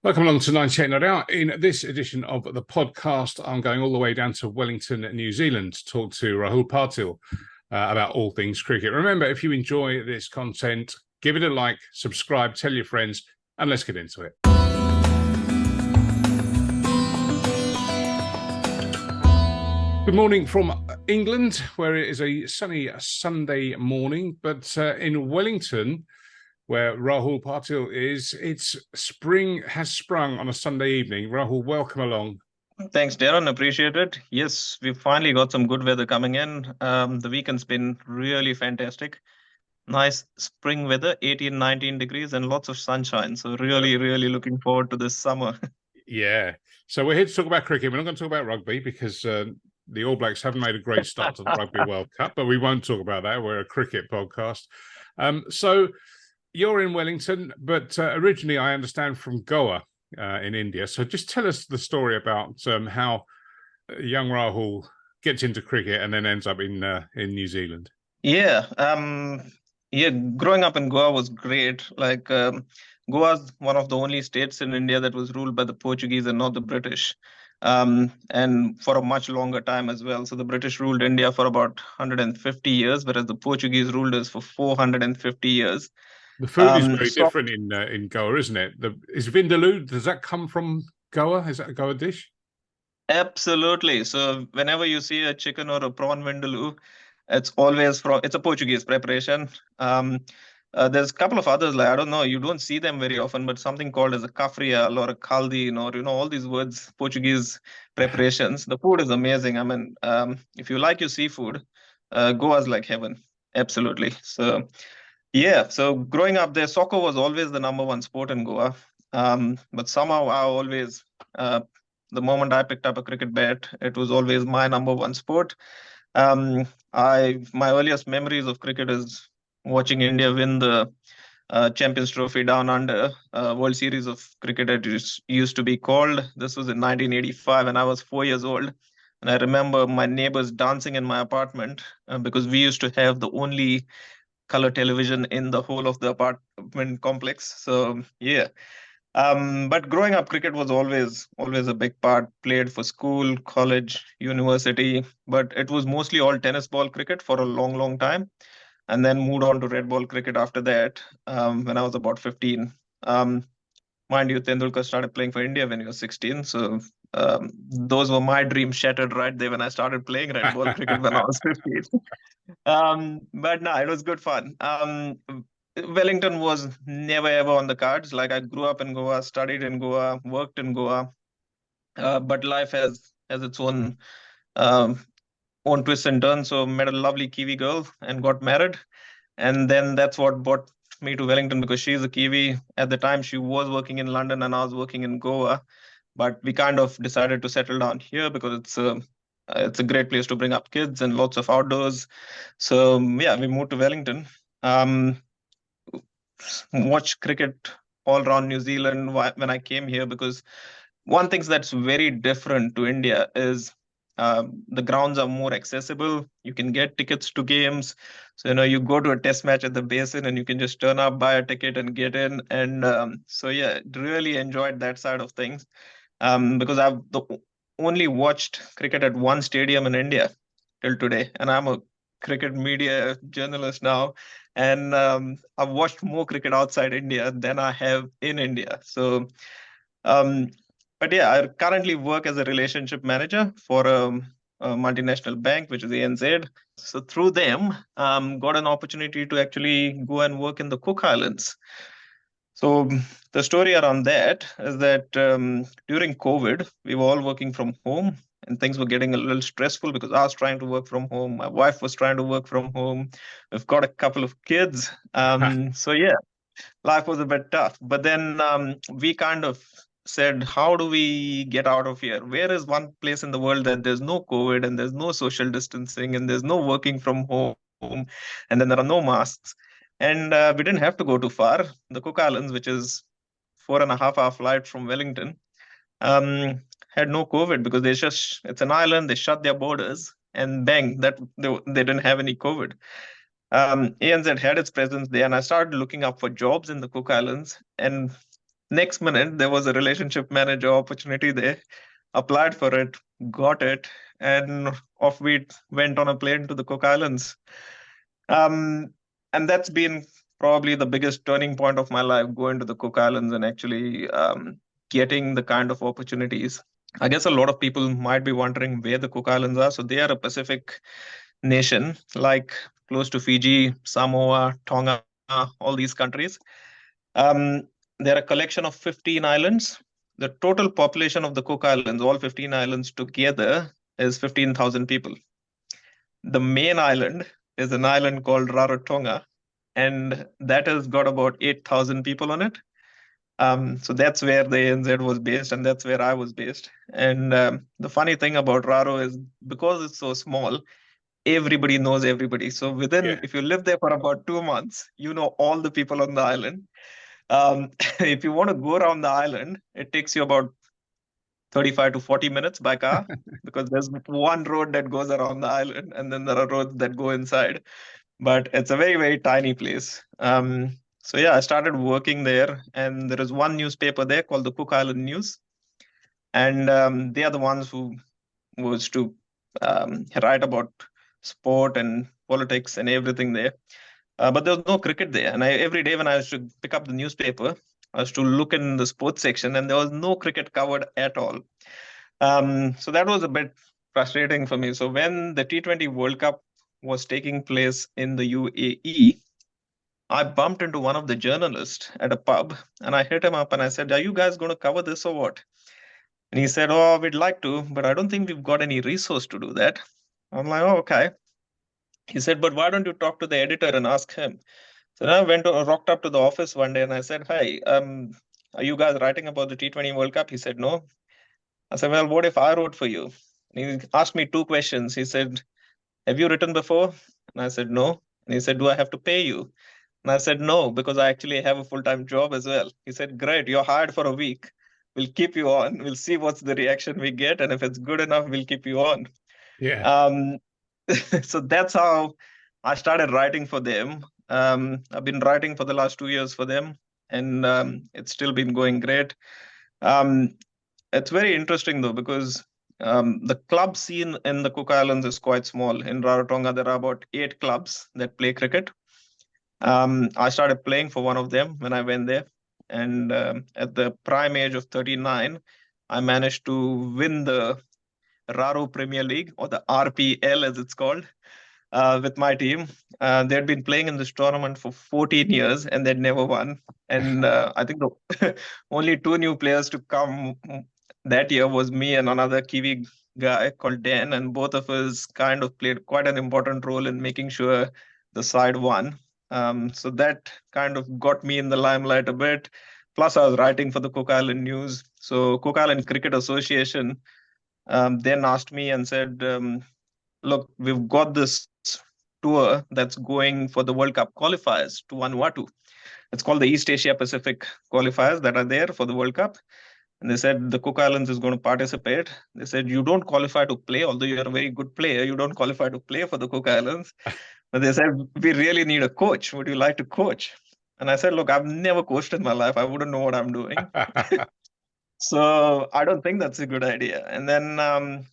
Welcome along to 98 Not Out. In this edition of the podcast, I'm going all the way down to Wellington, New Zealand, to talk to Rahul Patil about all things cricket. Remember, if you enjoy this content, give it a like, subscribe, tell your friends, and let's get into it. Good morning from England, where it is a sunny Sunday morning, but in Wellington, where Rahul Patil is, spring has sprung on a Sunday evening. Rahul, welcome along. Thanks, Darren. Appreciate it. Yes, we've finally got some good weather coming in. The weekend's been really fantastic. Nice spring weather, 18, 19 degrees, and lots of sunshine. So really looking forward to this summer. Yeah. So we're here to talk about cricket. We're not going to talk about rugby because the All Blacks haven't made a great start to the Rugby World Cup, but we won't talk about that. We're a cricket podcast. So you're in Wellington, but originally, I understand, from Goa in India. So just tell us the story about how young Rahul gets into cricket and then ends up in New Zealand. Yeah, growing up in Goa was great. Goa's one of the only states in India that was ruled by the Portuguese and not the British. And for a much longer time as well. So the British ruled India for about 150 years, whereas the Portuguese ruled us for 450 years. The food is very different in Goa, isn't it? Is vindaloo, does that come from Goa? Is that a Goa dish? Absolutely. So whenever you see a chicken or a prawn vindaloo, it's a Portuguese preparation. There's a couple of others, like I don't know, you don't see them very often, but something called as a kafrial or a kaldi, or all these words, Portuguese preparations. The food is amazing. I mean, if you like your seafood, Goa's like heaven. Absolutely. So yeah, so growing up there, soccer was always the number one sport in Goa. But somehow the moment I picked up a cricket bat, it was always my number one sport. My earliest memories of cricket is watching India win the Champions Trophy down under, World Series of Cricket it used to be called. This was in 1985, and I was 4 years old. And I remember my neighbors dancing in my apartment because we used to have the only color television in the whole of the apartment complex. So yeah. But growing up, cricket was always a big part. Played for school, college, university, but it was mostly all tennis ball cricket for a long time, and then moved on to red ball cricket after that when I was about 15. Mind you, Tendulkar started playing for India when he was 16, so those were my dreams shattered right there when I started playing red ball cricket when I was 15. But no, it was good fun. Wellington was never ever on the cards. Like I grew up in Goa, studied in Goa, worked in Goa, but life has its own twists and turns. So met a lovely Kiwi girl and got married, and then that's what brought me to Wellington because she's a Kiwi. At the time, she was working in London and I was working in Goa, but we kind of decided to settle down here because it's a great place to bring up kids and lots of outdoors. So yeah, we moved to Wellington. Watch cricket all around New Zealand when I came here because one thing that's very different to India is the grounds are more accessible. You can get tickets to games. So, you go to a test match at the Basin and you can just turn up, buy a ticket and get in. And so, yeah, really enjoyed that side of things because I've only watched cricket at one stadium in India till today. And I'm a cricket media journalist now. And I've watched more cricket outside India than I have in India. So, but yeah, I currently work as a relationship manager for a multinational bank, which is ANZ. So through them, got an opportunity to actually go and work in the Cook Islands. So the story around that is that during COVID, we were all working from home and things were getting a little stressful because I was trying to work from home. My wife was trying to work from home. We've got a couple of kids. So yeah, life was a bit tough. But then we kind of said, how do we get out of here? Where is one place in the world that there's no COVID and there's no social distancing and there's no working from home and then there are no masks? And we didn't have to go too far. The Cook Islands, which is 4.5 hour flight from Wellington, had no COVID because it's an island, they shut their borders and bang, that they didn't have any COVID. ANZ had its presence there, and I started looking up for jobs in the Cook Islands. And Next minute, there was a relationship manager opportunity there. Applied for it, got it, and off we went on a plane to the Cook Islands. Um, and that's been probably the biggest turning point of my life, going to the Cook Islands and actually getting the kind of opportunities. I guess a lot of people might be wondering where the Cook Islands are. So they are a Pacific nation, like close to Fiji, Samoa, Tonga, all these countries. Um, they're a collection of 15 islands. The total population of the Cook Islands, all 15 islands together, is 15,000 people. The main island is an island called Rarotonga, and that has got about 8,000 people on it. So that's where the ANZ was based, and that's where I was based. And the funny thing about Raro is because it's so small, everybody knows everybody. So Yeah. if you live there for about 2 months, you know all the people on the island. If you want to go around the island, it takes you about 35 to 40 minutes by car because there's one road that goes around the island and then there are roads that go inside. But it's a very, very tiny place. So yeah, I started working there, and there is one newspaper there called the Cook Island News. And they are the ones who was to write about sport and politics and everything there. But there was no cricket there. And every day when I used to pick up the newspaper, I was to look in the sports section, and there was no cricket covered at all. So that was a bit frustrating for me. So when the T20 World Cup was taking place in the UAE, I bumped into one of the journalists at a pub, and I hit him up and I said, "Are you guys going to cover this or what?" And he said, "Oh, we'd like to, but I don't think we've got any resource to do that." I'm like, "Oh, okay." He said, "But why don't you talk to the editor and ask him?" So then rocked up to the office one day and I said, "Hi, are you guys writing about the T20 World Cup?" He said, "No." I said, "Well, what if I wrote for you?" And he asked me two questions. He said, "Have you written before?" And I said, "No." And he said, "Do I have to pay you?" And I said, "No, because I actually have a full-time job as well." He said, "Great, you're hired for a week. We'll keep you on. We'll see what's the reaction we get. And if it's good enough, we'll keep you on." Yeah. Um, so that's how I started writing for them. I've been writing for the last 2 years for them, and it's still been going great. Um, it's very interesting though, because the club scene in the Cook Islands is quite small. In Rarotonga, there are about 8 clubs that play cricket. I started playing for one of them when I went there. And at the prime age of 39, I managed to win the Raro Premier League, or the RPL as it's called, with my team. They'd been playing in this tournament for 14 years and they'd never won. And I think the only two new players to come that year was me and another Kiwi guy called Dan, and both of us kind of played quite an important role in making sure the side won. So that kind of got me in the limelight a bit. Plus, I was writing for the Cook Island News. So, Cook Island Cricket Association then asked me and said, "Look, we've got this tour that's going for the World Cup qualifiers to Vanuatu. It's called the East Asia Pacific qualifiers that are there for the World Cup." And they said the Cook Islands is going to participate. They said, "You don't qualify to play, although you're a very good player. You don't qualify to play for the Cook Islands." But they said, "We really need a coach. Would you like to coach?" And I said, "Look, I've never coached in my life. I wouldn't know what I'm doing." So I don't think that's a good idea. And then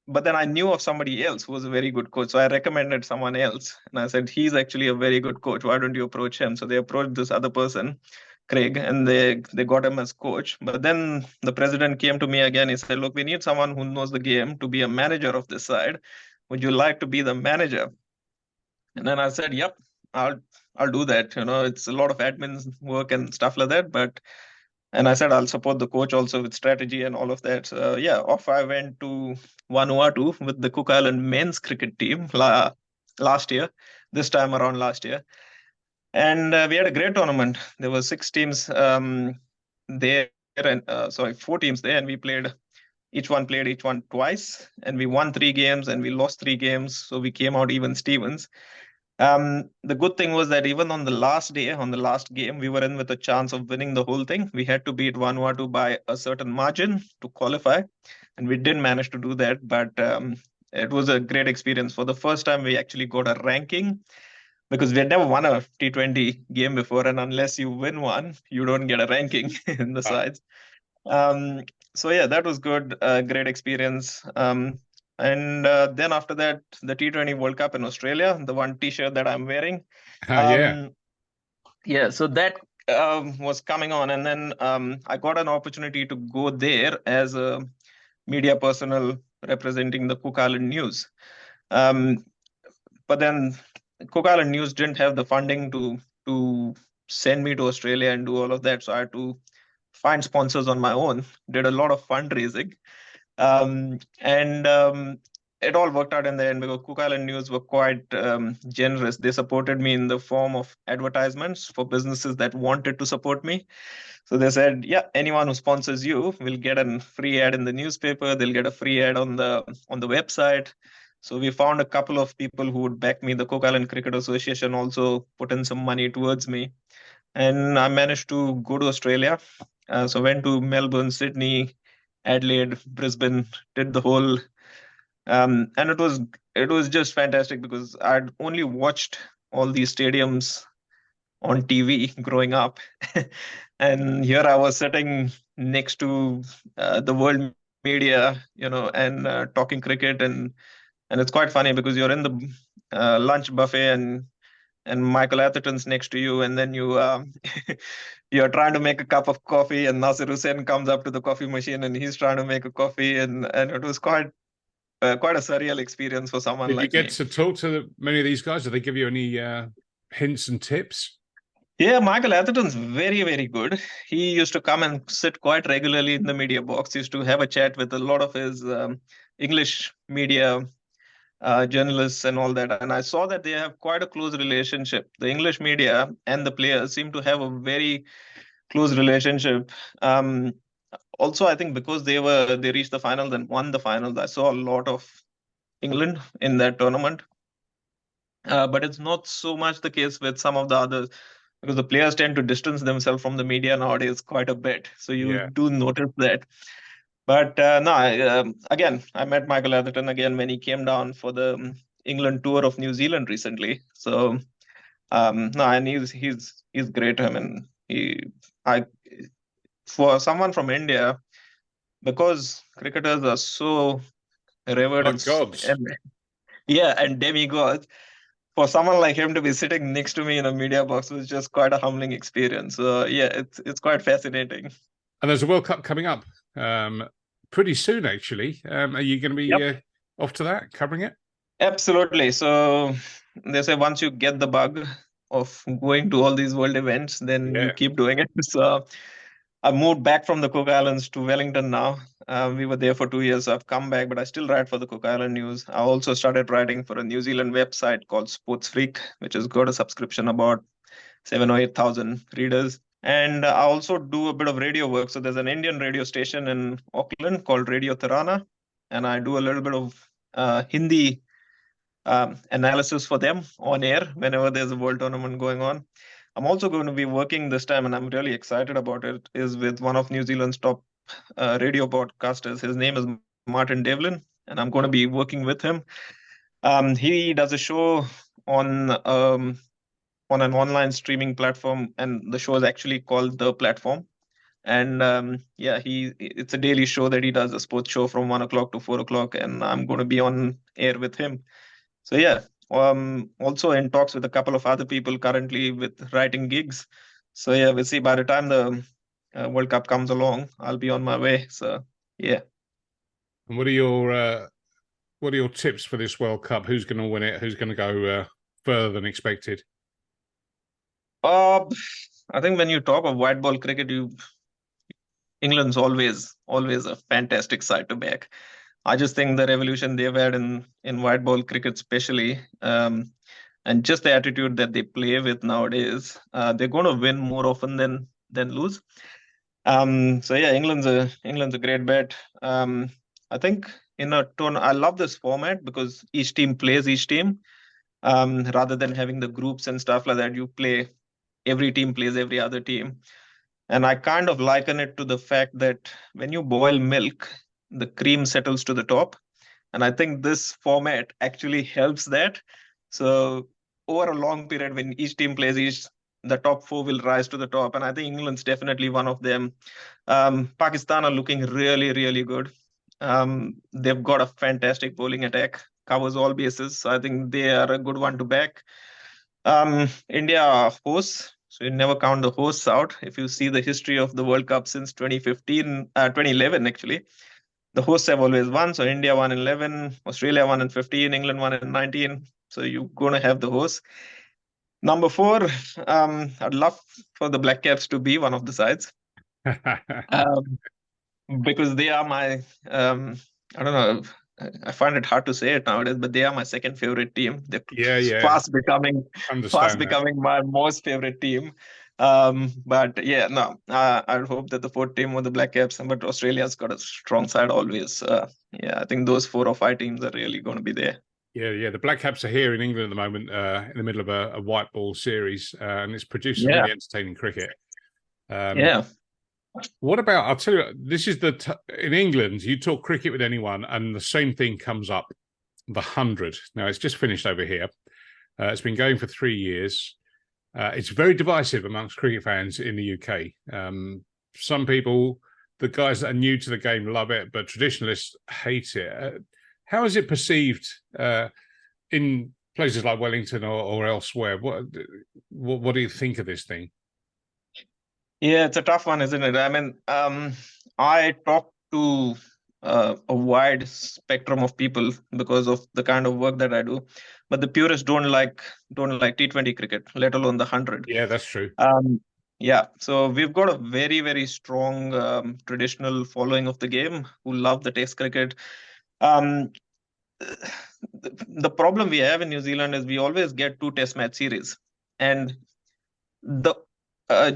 but then I knew of somebody else who was a very good coach. So I recommended someone else. And I said, "He's actually a very good coach. Why don't you approach him?" So they approached this other person, Craig, and they got him as coach. But then the president came to me again. He said, "Look, we need someone who knows the game to be a manager of this side. Would you like to be the manager?" And then I said, "Yep, I'll I'll do that. It's a lot of admin work and stuff like that, but." And I said, "I'll support the coach also with strategy and all of that." So yeah, off I went to Vanuatu with the Cook Island men's cricket team last year, this time around last year. And we had a great tournament. There were 6 teams there, and sorry, 4 teams there, and played each one twice, and we won 3 games and we lost 3 games. So we came out even Stevens. The good thing was that even on the last day, on the last game, we were in with a chance of winning the whole thing. We had to beat Vanuatu by a certain margin to qualify, and we didn't manage to do that. But it was a great experience. For the first time, we actually got a ranking. because we had never won a T20 game before, and unless you win one, you don't get a ranking in the Ah, sides. Um, so yeah, that was good, great experience. And then after that, the T20 World Cup in Australia, the one T-shirt that I'm wearing. yeah. Um, yeah, so that was coming on, and then I got an opportunity to go there as a media personnel representing the Cook Island News. Um, but then Cook Island News didn't have the funding to send me to Australia and do all of that, so I had to find sponsors on my own. Did a lot of fundraising, and it all worked out in the end because Cook Island News were quite generous. They supported me in the form of advertisements for businesses that wanted to support me. So they said, yeah, anyone who sponsors you will get a free ad in the newspaper. They'll get a free ad on the website. So we found a couple of people who would back me. The Cook Island Cricket Association also put in some money towards me, and I managed to go to Australia. So went to Melbourne, Sydney, Adelaide, Brisbane, did the whole, and it was just fantastic because I'd only watched all these stadiums on TV growing up, and here I was sitting next to the world media, and talking cricket, and it's quite funny because you're in the lunch buffet and Michael Atherton's next to you, and then you're trying to make a cup of coffee, and Nasir Hussain comes up to the coffee machine, and he's trying to make a coffee, and it was quite a surreal experience for someone Did you like get me. to talk to many of these guys? Did they give you any hints and tips? Yeah, Michael Atherton's very, very good. He used to come and sit quite regularly in the media box. He used to have a chat with a lot of his English media journalists and all that. And I saw that they have quite a close relationship. The English media and the players seem to have a very close relationship. Um, Also, I think because they reached the finals and won the finals, I saw a lot of England in that tournament. But it's not so much the case with some of the others because the players tend to distance themselves from the media nowadays quite a bit. So you Yeah. do notice that. But no, again, I met Michael Atherton again when he came down for the England tour of New Zealand recently. So no, and he's great. I mean, I for someone from India, because cricketers are so revered Like gods. and yeah, and demigods. For someone like him to be sitting next to me in a media box was just quite a humbling experience. So yeah, it's quite fascinating. And there's a World Cup coming up pretty soon, actually. Are you going to be Yep, off to that, covering it? absolutely. So they say once you get the bug of going to all these world events, then you Yeah. keep doing it. So I moved back from the Cook Islands to Wellington now. We were there for 2 years. So I've come back, but I still write for the Cook Island News. I also started writing for a New Zealand website called Sports Freak, which has got a subscription about 7 or 8 thousand readers. And I also do a bit of radio work. So there's an Indian radio station in Auckland called Radio Tirana, and I do a little bit of Hindi analysis for them on air whenever there's a world tournament going on. I'm also going to be working this time, and I'm really excited about it, is with one of New Zealand's top radio broadcasters. His name is Martin Devlin, and I'm going to be working with him. He does a show on um, on an online streaming platform, and the show is actually called The Platform. And yeah, it's a daily show that he does, a sports show from 1 o'clock to 4 o'clock, and I'm going to be on air with him. So yeah, also in talks with a couple of other people currently with writing gigs. So yeah, we'll see. By the time the World Cup comes along, I'll be on my way. So yeah. And what are your tips for this World Cup? Who's going to win it? Who's going to go further than expected? Uh, I think when you talk of white ball cricket, England's always a fantastic side to back. I just think the revolution they've had in white ball cricket, especially, and just the attitude that they play with nowadays, they're going to win more often than lose. So yeah, England's a great bet. I think in a turn, I love this format because each team plays each team, rather than having the groups and stuff like that. You play every team plays every other team, and I kind of liken it to the fact that when you boil milk, the cream settles to the top, and I think this format actually helps that. So over a long period when each team plays each, the top four will rise to the top, and I think England's definitely one of them. Pakistan are looking really, really good. They've got a fantastic bowling attack, covers all bases. So I think they are a good one to back. India hosts, so you never count the hosts out. If you see the history of the World Cup since 2015, 2011 actually, the hosts have always won. So India won in 11, Australia won in 15, England won in 19. So you're going to have the hosts. Number four, I'd love for the Black Caps to be one of the sides. Um, because they are my I don't know, I find it hard to say it nowadays, but they are my second favorite team. They're Yeah. fast becoming Understand that. my most favorite team. But yeah, no, I hope that the fourth team or the Black Caps, but Australia's got a strong side always. Yeah, I think those 4 or 5 teams are really going to be there. Yeah. The Black Caps are here in England at the moment, in the middle of a white ball series, and it's produced some Yeah, really entertaining cricket. yeah, What about? I'll tell you. This is in England. You talk cricket with anyone, and the same thing comes up: the 100. Now it's just finished over here. It's been going for 3 years. It's very divisive amongst cricket fans in the UK. Some people, the guys that are new to the game, love it, but traditionalists hate it. How is it perceived in places like Wellington or elsewhere? What do you think of this thing? yeah. It's a tough one, isn't it? I mean, I talk to a wide spectrum of people because of the kind of work that I do, but the purists don't like T20 cricket, let alone the 100. Yeah, that's true. Yeah, so we've got a very, very strong traditional following of the game who love the Test cricket. Um, the problem we have in New Zealand is we always get 2 Test match series, and the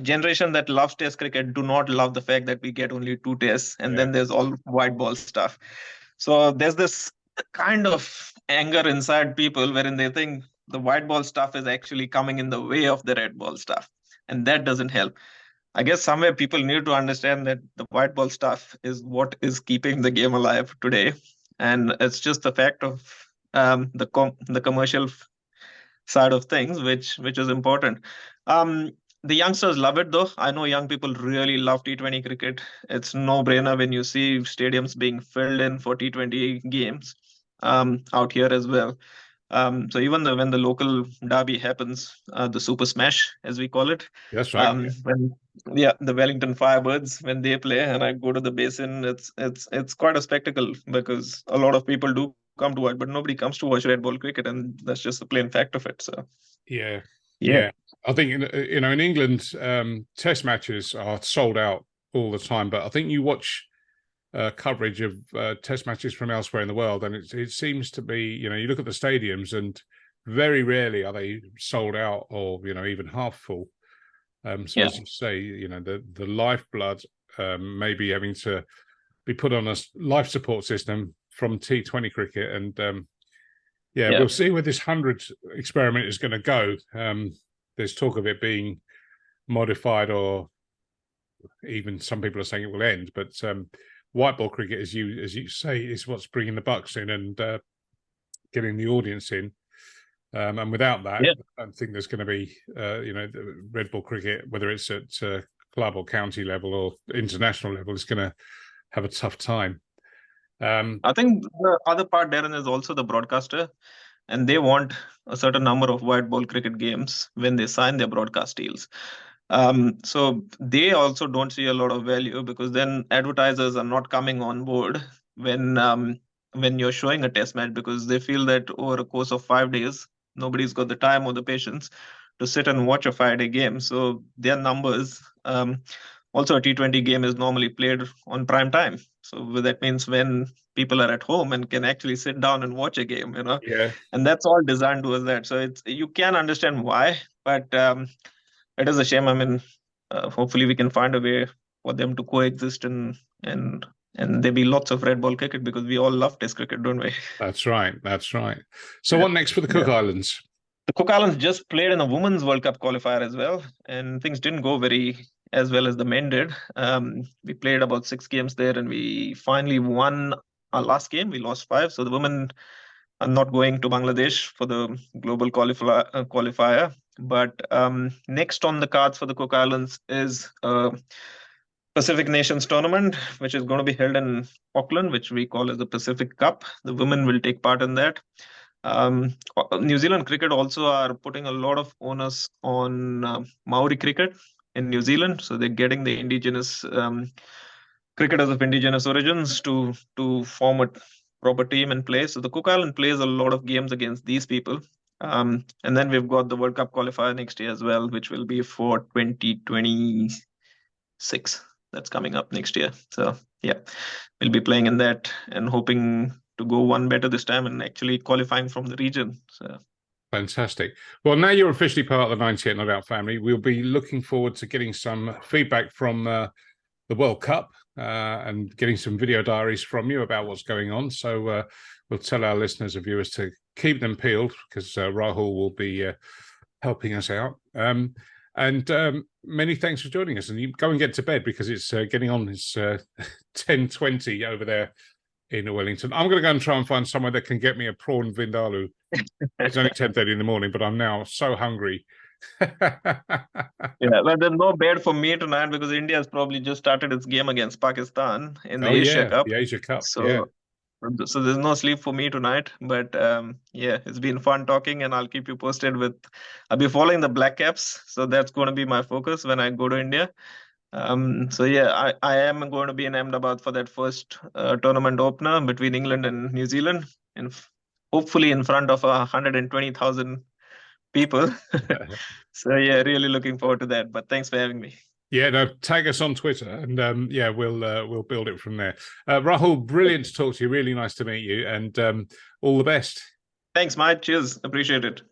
generation that loves Test cricket do not love the fact that we get only 2 tests, and Yeah. then there's all white ball stuff. So there's this kind of anger inside people wherein they think the white ball stuff is actually coming in the way of the red ball stuff, and that doesn't help. I guess somewhere people need to understand that the white ball stuff is what is keeping the game alive today, and it's just the fact of the commercial side of things, which is important. Um, the youngsters love it though. I know young people really love T20 cricket. It's no brainer when you see stadiums being filled in for T20 games out here as well. So even when the local derby happens, the Super Smash as we call it, That's right. when the Wellington Firebirds when they play and I go to the basin, it's quite a spectacle because a lot of people do come to watch, but nobody comes to watch red ball cricket, and that's just the plain fact of it. So Yeah. yeah, I think in England, Test matches are sold out all the time. But I think you watch coverage of Test matches from elsewhere in the world, and it seems to be, you look at the stadiums, and very rarely are they sold out or even half full. So yeah, as you say, the lifeblood may be having to be put on a life support system from T20 cricket, and yeah, we'll see where this 100 experiment is going to go. There's talk of it being modified, or even some people are saying it will end. But white ball cricket, as you say, is what's bringing the bucks in and getting the audience in. And without that, yeah. I don't think there's going to be, the red ball cricket, whether it's at club or county level or international level, is going to have a tough time. I think the other part, Darren, is also the broadcaster, and they want a certain number of white ball cricket games when they sign their broadcast deals. So they also don't see a lot of value because then advertisers are not coming on board when you're showing a test match because they feel that over a course of 5 days, nobody's got the time or the patience to sit and watch a 5 day game. So their numbers, also a T20 game is normally played on prime time. So that means when people are at home and can actually sit down and watch a game, Yeah, and that's all designed towards that. So you can understand why, but it is a shame. I mean, hopefully we can find a way for them to coexist and there be lots of red ball cricket because we all love Test cricket, don't we? that's right. That's right. So Yeah. what next for the Yeah. Cook Islands? The Cook Islands just played in a Women's World Cup qualifier as well, and things didn't go very as well as the men did. We played about 6 games there, and we finally won our last game. We lost 5, so the women I'm not going to Bangladesh for the global qualifier. But next on the cards for the Cook Islands is Pacific Nations tournament, which is going to be held in Auckland, which we call as the Pacific Cup. The women will take part in that. New Zealand cricket also are putting a lot of onus on Maori cricket in New Zealand, so they're getting the indigenous cricketers of indigenous origins to form a proper team and play. So the Cook Island plays a lot of games against these people. And then we've got the World Cup qualifier next year as well, which will be for 2026. That's coming up next year. So yeah, we'll be playing in that and hoping to go one better this time and actually qualifying from the region. So fantastic. Well, now you're officially part of the 98 Not Out family. We'll be looking forward to getting some feedback from the World Cup and getting some video diaries from you about what's going on. So we'll tell our listeners and viewers to keep them peeled, because Rahul will be helping us out. And many thanks for joining us. And you go and get to bed, because it's getting on. It's 10:20 over there in Wellington. I'm going to go and try and find somewhere that can get me a prawn vindaloo. It's only 10:30 in the morning, but I'm now so hungry. yeah, well, there's no bed for me tonight because India has probably just started its game against Pakistan in the Asia Cup. The Asia Cup. So, so there's no sleep for me tonight. But yeah, it's been fun talking, and I'll keep you posted with. I'll be following the Black Caps, so that's going to be my focus when I go to India. So yeah, I am going to be in Ahmedabad for that first tournament opener between England and New Zealand, and hopefully in front of 120,000 people. So yeah, really looking forward to that. But thanks for having me. Yeah, no, tag us on Twitter, and yeah, we'll build it from there. Rahul, brilliant to talk to you. Really nice to meet you, and all the best. Thanks, Mike. Cheers. Appreciate it.